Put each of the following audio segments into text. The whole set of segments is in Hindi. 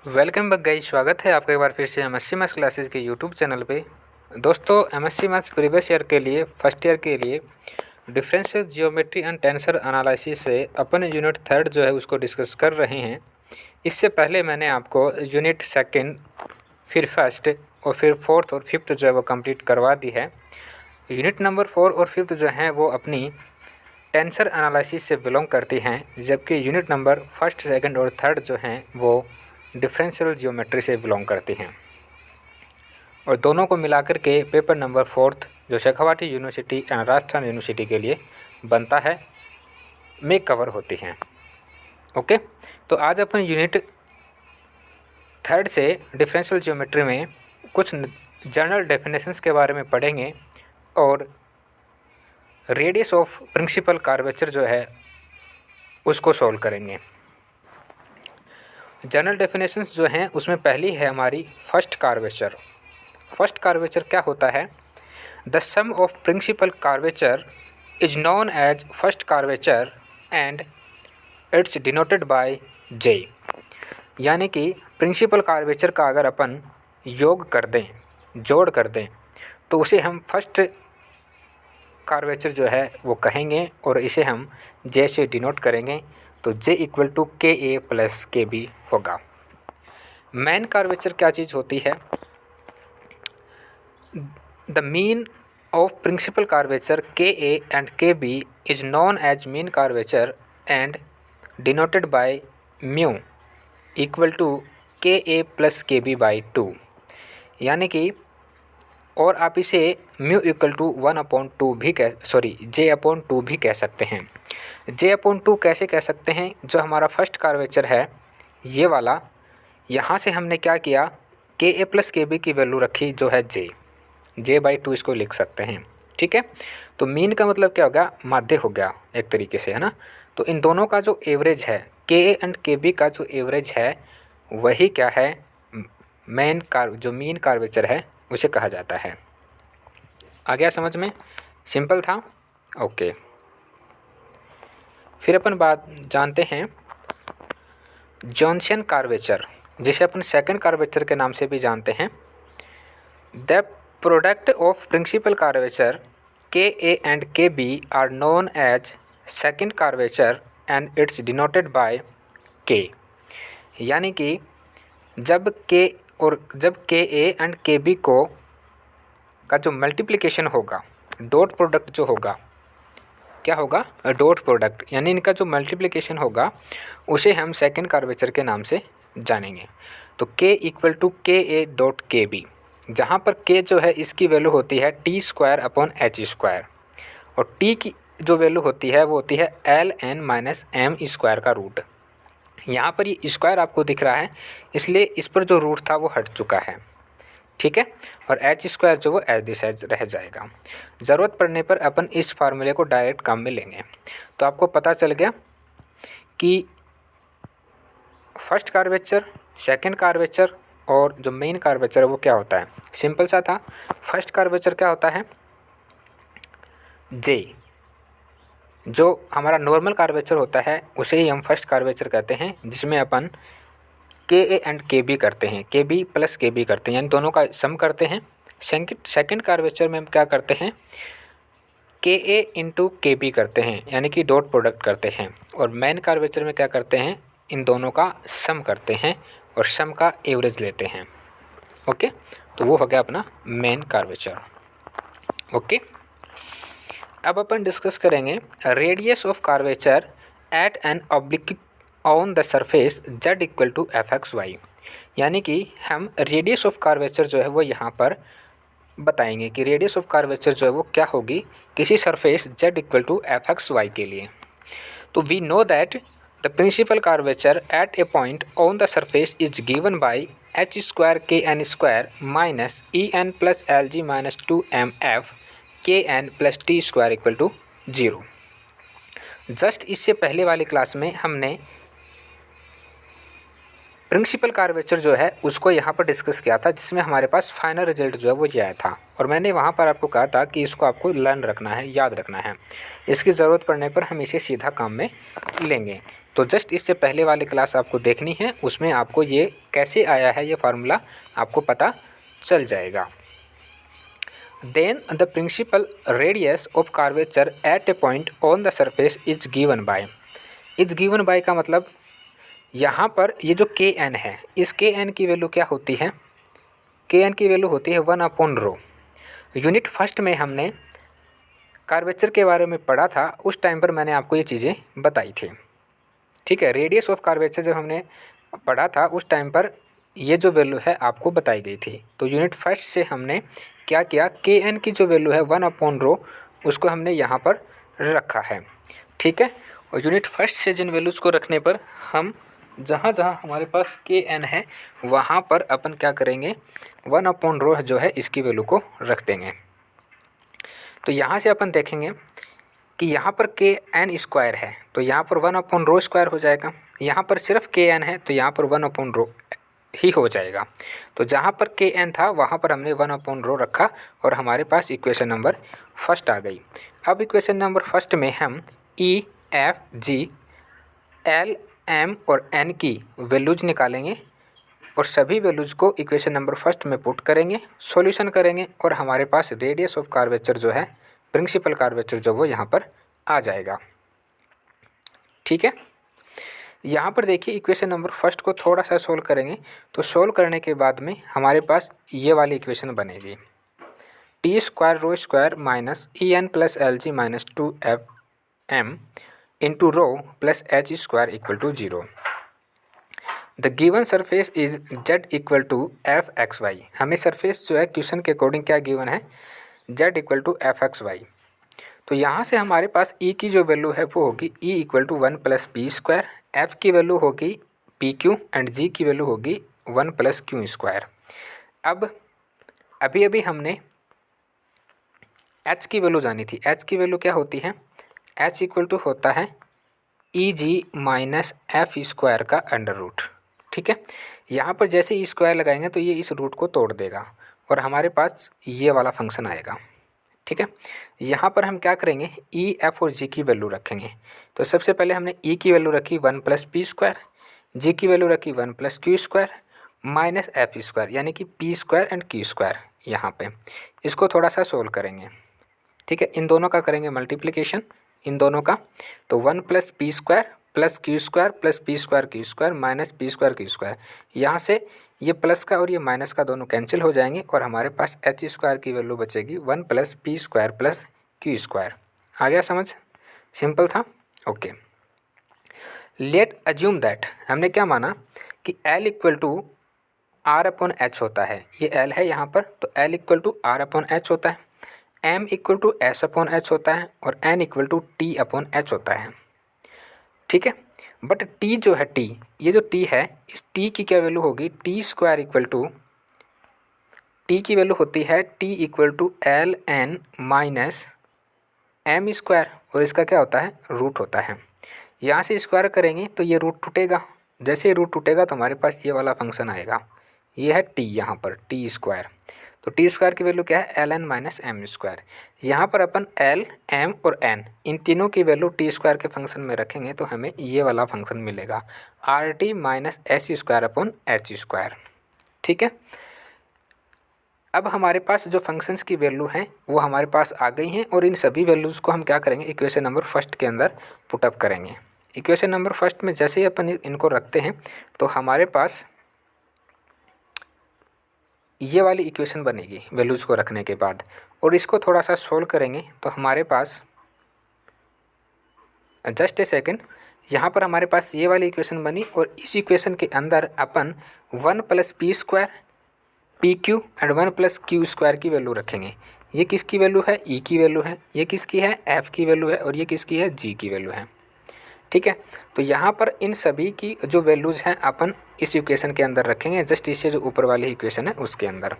वेलकम बैक गाइस, स्वागत है आपका एक बार फिर से एमएससी मैथ्स क्लासेस के यूट्यूब चैनल पे। दोस्तों, एमएससी मैथ्स प्रीवियस ईयर के लिए फर्स्ट ईयर के लिए differential geometry and tensor analysis से अपन यूनिट थर्ड जो है उसको डिस्कस कर रहे हैं। इससे पहले मैंने आपको यूनिट सेकंड, फिर फर्स्ट और फिर फोर्थ और फिफ्थ जो है वो कंप्लीट करवा दी है। यूनिट नंबर 4 और फिफ्थ जो हैं वो अपनी टेंसर एनालिसिस से बिलोंग करती हैं, जबकि यूनिट नंबर फर्स्ट, सेकंड और थर्ड जो हैं वो डिफरेंशियल जियोमेट्री से बिलोंग करती हैं। और दोनों को मिलाकर के पेपर नंबर 4 जो Shekhawati university and Rajasthan university के लिए बनता है में कवर होती हैं। ओके, तो आज अपन यूनिट थर्ड से डिफरेंशियल जियोमेट्री में कुछ जनरल डेफिनेशंस के बारे में पढ़ेंगे और रेडियस ऑफ प्रिंसिपल कर्वेचर जो है उसको सॉल्व करेंगे। जनरल डेफिनेशंस जो हैं उसमें पहली है हमारी फर्स्ट कर्वेचर। फर्स्ट कर्वेचर क्या होता है? The sum of principal curvature is known as first curvature and it's denoted by J. यानी कि प्रिंसिपल कर्वेचर का अगर अपन योग कर दें, जोड़ कर दें, तो उसे हम फर्स्ट कर्वेचर जो है वो कहेंगे और इसे हम जे से डिनोट करेंगे। तो J equal to K A plus K B होगा। मेन कर्वेचर क्या चीज़ होती है? The mean of principal curvature K A and K B is known as mean curvature and denoted by mu equal to K A plus K B by 2। यानी कि और आप इसे म्यू इक्वल टू 1/2 भी J/2 भी कह सकते हैं। J/2 कैसे कह सकते हैं? जो हमारा फर्स्ट कर्वेचर है ये वाला, यहाँ से हमने क्या किया, के ए प्लस के बी की वैल्यू रखी जो है J/2 इसको लिख सकते हैं। ठीक है, तो मीन का मतलब क्या हो गया? माध्य हो गया एक तरीके से, है ना। तो इन दोनों का जो एवरेज है, के ए एंड के बी का जो एवरेज है वही क्या है? जो मीन कर्वेचर है उसे कहा जाता है। आ गया समझ में? सिंपल था। ओके, फिर अपन बात जानते हैं जॉनसन कर्वेचर, जिसे अपन सेकंड कर्वेचर के नाम से भी जानते हैं। The product of principal curvature K A and K B are known as second curvature and it's denoted by K. यानी कि जब के ए एंड के बी को का जो मल्टीप्लिकेशन होगा, डॉट प्रोडक्ट जो होगा, क्या होगा? डॉट प्रोडक्ट, यानी इनका जो मल्टीप्लिकेशन होगा उसे हम सेकंड कर्वेचर के नाम से जानेंगे। तो k equal to K A dot के बी, जहाँ पर k जो है इसकी वैल्यू होती है T²/h², और t की जो वैल्यू होती है वो होती है ln-m² का रूट। यहाँ पर ये स्क्वायर आपको दिख रहा है, इसलिए इस पर जो रूट था वो हट चुका है। ठीक है, और h² जो वो एज दिस एज रह जाएगा। ज़रूरत पड़ने पर अपन इस फार्मूले को डायरेक्ट काम में लेंगे। तो आपको पता चल गया कि फर्स्ट कर्वेचर, सेकंड कर्वेचर और जो मेन कर्वेचर है वो क्या होता है। सिंपल सा था। फर्स्ट कर्वेचर क्या होता है? जे, जो हमारा नॉर्मल कर्वेचर होता है उसे ही हम फर्स्ट कर्वेचर कहते हैं, जिसमें अपन के ए एंड के बी करते हैं, के बी प्लस के बी करते हैं, यानी दोनों का सम करते हैं। सेकंड कर्वेचर में हम क्या करते हैं? के ए इंटू के बी करते हैं, यानी कि डॉट प्रोडक्ट करते हैं। और मेन कर्वेचर में क्या करते हैं? इन दोनों का सम करते हैं और सम का एवरेज लेते हैं। ओके, तो वो हो गया अपना मेन कर्वेचर। ओके, अब अपन डिस्कस करेंगे radius of curvature at an oblique on the surface z equal to fxy। यानी कि हम रेडियस ऑफ कर्वेचर जो है वो यहाँ पर बताएंगे कि रेडियस ऑफ कर्वेचर जो है वो क्या होगी किसी surface z equal to fxy के लिए। तो we know that the principal curvature at a point on the surface is given by h² kn² minus en plus lg minus 2mf kn plus t² equal to 0। Just इससे पहले वाली क्लास में हमने प्रिंसिपल कार्वेचर जो है उसको यहाँ पर डिस्कस किया था, जिसमें हमारे पास फाइनल रिजल्ट जो है वो ये आया था। और मैंने वहाँ पर आपको कहा था कि इसको आपको लर्न रखना है, याद रखना है, इसकी ज़रूरत पड़ने पर हम इसे सीधा काम में लेंगे। तो जस्ट इससे पहले वाली क्लास आपको देखनी है, उसमें आपको ये कैसे आया है ये फार्मूला आपको पता चल जाएगा। Then the principal radius of curvature at a point on the surface is given by. Is given by का मतलब यहाँ पर ये जो के एन है, इस के एन की वैल्यू क्या होती है, के एन की वैल्यू होती है 1/ρ। यूनिट फर्स्ट में हमने कार्वेचर के बारे में पढ़ा था, उस टाइम पर मैंने आपको ये चीज़ें बताई थी। ठीक है, रेडियस ऑफ कार्वेचर जब हमने पढ़ा था उस टाइम पर ये जो वैल्यू है आपको बताई गई थी। तो यूनिट फर्स्ट से हमने क्या किया, के एन की जो वैल्यू है 1/ρ उसको हमने यहाँ पर रखा है। ठीक है, और यूनिट फर्स्ट से जिन वैल्यूज़ को रखने पर हम जहाँ जहाँ हमारे पास के एन है वहाँ पर अपन क्या करेंगे, 1/ρ जो है इसकी वैल्यू को रख देंगे। तो यहाँ से अपन देखेंगे कि यहाँ पर के एन स्क्वायर है तो यहाँ पर 1/ρ स्क्वायर हो जाएगा। यहाँ पर सिर्फ के एन है तो यहाँ पर 1/ρ ही हो जाएगा। तो जहाँ पर के एन था वहाँ पर हमने 1/ρ रखा और हमारे पास इक्वेशन नंबर फर्स्ट आ गई। अब इक्वेशन नंबर फर्स्ट में हम ई, एफ, जी, एल, एम और एन की वैल्यूज निकालेंगे और सभी वैल्यूज़ को इक्वेशन नंबर फर्स्ट में पुट करेंगे, सॉल्यूशन करेंगे और हमारे पास रेडियस ऑफ कार्वेचर जो है, प्रिंसिपल कार्वेचर जो वो यहाँ पर आ जाएगा। ठीक है, यहाँ पर देखिए इक्वेशन नंबर फर्स्ट को थोड़ा सा सोल्व करेंगे तो सोल्व करने के बाद में हमारे पास ये वाली इक्वेशन बनेगी, t² minus en plus LG minus 2fm into rho plus h² equal to 0। The given surface is z equal to fxy। हमें सरफेस जो है क्वेश्चन के अकॉर्डिंग क्या गिवन है, z इक्वल टू fxy। तो यहाँ से हमारे पास e की जो वैल्यू है वो होगी e equal to 1 plus p², f की वैल्यू होगी pq एंड g की वैल्यू होगी 1 प्लस q²। अब अभी हमने h की वैल्यू जानी थी, h की वैल्यू क्या होती है, h इक्वल टू होता है EG माइनस f² का अंडर रूट। ठीक है, यहाँ पर जैसे ई स्क्वायर लगाएंगे तो ये इस रूट को तोड़ देगा और हमारे पास ये वाला फंक्शन आएगा। ठीक है, यहाँ पर हम क्या करेंगे, ई, एफ और जी की वैल्यू रखेंगे। तो सबसे पहले हमने ई की वैल्यू रखी 1 प्लस p², जी की वैल्यू रखी 1 प्लस q² माइनस f², यानी कि p² एंड q²। यहाँ पे इसको थोड़ा सा सोल्व करेंगे। ठीक है, इन दोनों का करेंगे मल्टीप्लिकेशन, इन दोनों का, तो 1 plus p² plus q² plus p² q² minus p² q²। यहाँ से ये प्लस का और ये माइनस का दोनों कैंसिल हो जाएंगे और हमारे पास h² की वैल्यू बचेगी 1 प्लस p² प्लस q²। आ गया समझ, सिंपल था। ओके, लेट अज्यूम दैट, हमने क्या माना कि L इक्वल टू R/H होता है, ये L है यहाँ पर, तो L इक्वल टू R/H होता है, M इक्वल टू S/H होता है और N इक्वल टू T/H होता है। ठीक है, बट T जो है, T, ये जो T है, इस T की क्या वैल्यू होगी, t² इक्वल टू, T की वैल्यू होती है T equal to ln minus m² और इसका क्या होता है, रूट होता है। यहाँ से स्क्वायर करेंगे तो ये रूट टूटेगा, जैसे ही रूट टूटेगा तो हमारे पास ये वाला फंक्शन आएगा, ये है T यहाँ पर t²। तो t² की वैल्यू क्या है, ln माइनस m²। यहाँ पर अपन l, m और n इन तीनों की वैल्यू t² के फंक्शन में रखेंगे तो हमें ये वाला फंक्शन मिलेगा, RT माइनस s²/h²। ठीक है, अब हमारे पास जो फंक्शंस की वैल्यू हैं वो हमारे पास आ गई हैं और इन सभी वैल्यूज़ को हम क्या करेंगे, इक्वेशन नंबर फर्स्ट के अंदर पुटअप करेंगे। इक्वेशन नंबर फर्स्ट में जैसे ही अपन इनको रखते हैं तो हमारे पास ये वाली इक्वेशन बनेगी वैल्यूज़ को रखने के बाद, और इसको थोड़ा सा सोल्व करेंगे तो हमारे पास, जस्ट ए सेकेंड, यहाँ पर हमारे पास ये वाली इक्वेशन बनी और इस इक्वेशन के अंदर अपन 1 plus p² pq and 1 plus q² की वैल्यू रखेंगे। ये किसकी वैल्यू है, e की वैल्यू है, ये किसकी है, f की वैल्यू है और ये किसकी है, g की वैल्यू है। ठीक है, तो यहाँ पर इन सभी की जो वैल्यूज़ हैं अपन इस इक्वेशन के अंदर रखेंगे, जस्ट इससे जो ऊपर वाली इक्वेशन है उसके अंदर।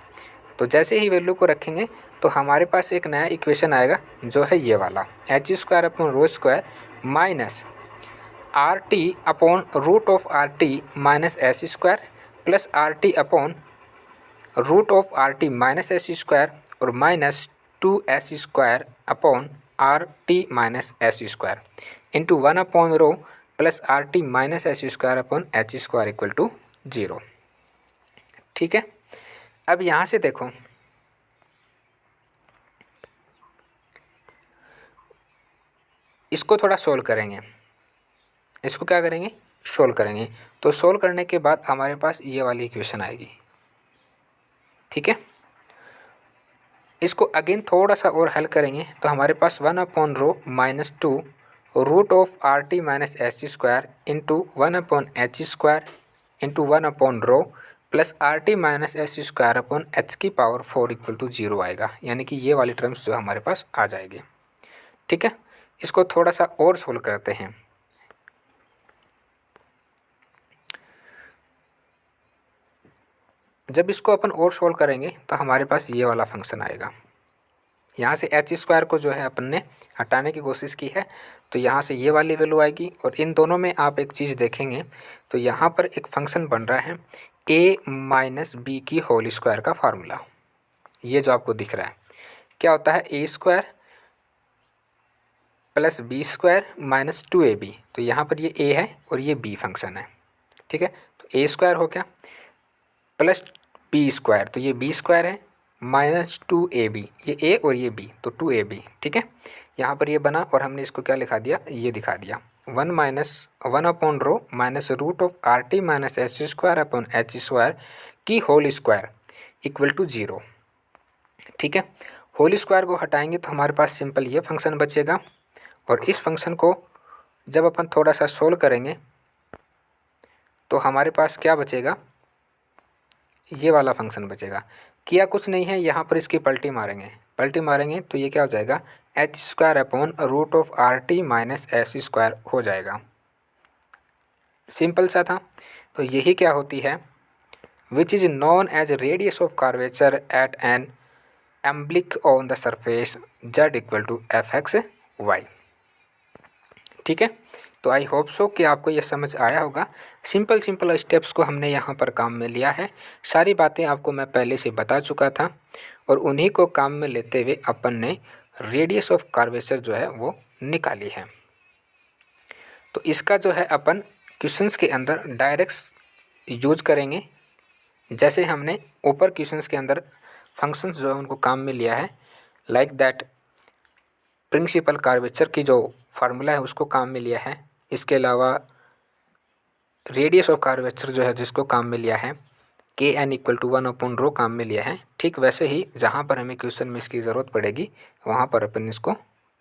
तो जैसे ही वैल्यू को रखेंगे तो हमारे पास एक नया इक्वेशन आएगा जो है ये वाला, h² upon rho square minus R T upon root of R T minus S square plus R T upon root of R T minus S square और minus 2s² upon R T minus S square into 1 upon rho plus R T minus S square upon H square equal to 0। ठीक है, अब यहाँ से देखो इसको थोड़ा सोल्व करेंगे, इसको क्या करेंगे, सोल्व करेंगे। तो सोल्व करने के बाद हमारे पास ये वाली इक्वेशन आएगी। ठीक है, इसको अगेन थोड़ा सा और हल करेंगे तो हमारे पास 1 upon rho minus 2 root of R T minus H square into 1 upon H square into 1 upon rho plus R T minus H square upon H की पावर 4 इक्वल टू 0 आएगा, यानी कि ये वाली टर्म्स जो हमारे पास आ जाएगी। ठीक है, इसको थोड़ा सा और सोल्व करते हैं। जब इसको अपन और सोल्व करेंगे तो हमारे पास ये वाला फंक्शन आएगा। यहाँ से एच स्क्वायर को जो है अपन ने हटाने की कोशिश की है, तो यहाँ से ये वाली वैल्यू आएगी। और इन दोनों में आप एक चीज़ देखेंगे तो यहाँ पर एक फंक्शन बन रहा है a माइनस बी की होल स्क्वायर का फार्मूला। ये जो आपको दिख रहा है क्या होता है, a square plus B square minus 2ab। तो यहाँ पर ये a है और ये b फंक्शन है। ठीक है, तो a स्क्वायर हो गया प्लस बी स्क्वायर, तो ये बी स्क्वायर है माइनस 2ab, ये a और ये b तो 2ab। ठीक है, यहाँ पर ये बना और हमने इसको क्या लिखा दिया, ये दिखा दिया 1 upon rho minus root of R T minus H square upon H square की होल स्क्वायर इक्वल टू 0। ठीक है, होल स्क्वायर को हटाएंगे तो हमारे पास सिंपल ये फंक्शन बचेगा। और इस फंक्शन को जब अपन थोड़ा सा सोल्व करेंगे तो हमारे पास क्या बचेगा, ये वाला फंक्शन बचेगा। किया कुछ नहीं है, यहाँ पर इसकी पलटी मारेंगे तो ये क्या हो जाएगा, H square upon root of R T minus S square हो जाएगा। सिंपल सा था। तो यही क्या होती है, which is known as radius of curvature at an umbilic on the surface z equal to F X Y. ठीक है, तो आई होप सो कि आपको ये समझ आया होगा। सिंपल स्टेप्स को हमने यहाँ पर काम में लिया है। सारी बातें आपको मैं पहले से बता चुका था और उन्हीं को काम में लेते हुए अपन ने रेडियस ऑफ कर्वेचर जो है वो निकाली है। तो इसका जो है अपन क्वेश्चंस के अंदर डायरेक्ट यूज करेंगे, जैसे हमने ऊपर क्वेश्चंस के अंदर फंक्शंस जो है उनको काम में लिया है। लाइक दैट प्रिंसिपल कर्वेचर की जो फार्मूला है उसको काम में लिया है। इसके अलावा रेडियस ऑफ कर्वेचर जो है जिसको काम में लिया है, K N equal to 1 upon rho काम में लिया है। ठीक वैसे ही जहाँ पर हमें क्वेश्चन में इसकी ज़रूरत पड़ेगी वहाँ पर अपन इसको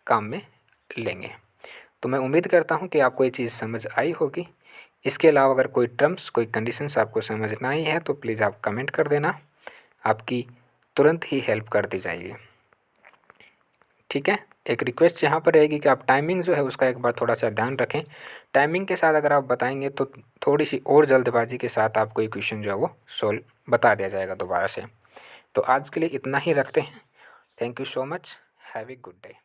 काम में लेंगे। तो मैं उम्मीद करता हूँ कि आपको ये चीज़ समझ आई होगी। इसके अलावा अगर कोई टर्म्स कोई कंडीशंस आपको समझ ना आई है तो प्लीज़ आप कमेंट कर देना, आपकी तुरंत ही हेल्प कर दी जाएगी। ठीक है, एक रिक्वेस्ट यहाँ पर रहेगी कि आप टाइमिंग जो है उसका एक बार थोड़ा सा ध्यान रखें। टाइमिंग के साथ अगर आप बताएंगे तो थोड़ी सी और जल्दबाजी के साथ आपको ये क्वेश्चन जो है वो सोल्व बता दिया जाएगा दोबारा से। तो आज के लिए इतना ही रखते हैं। Thank you so much, have a good day.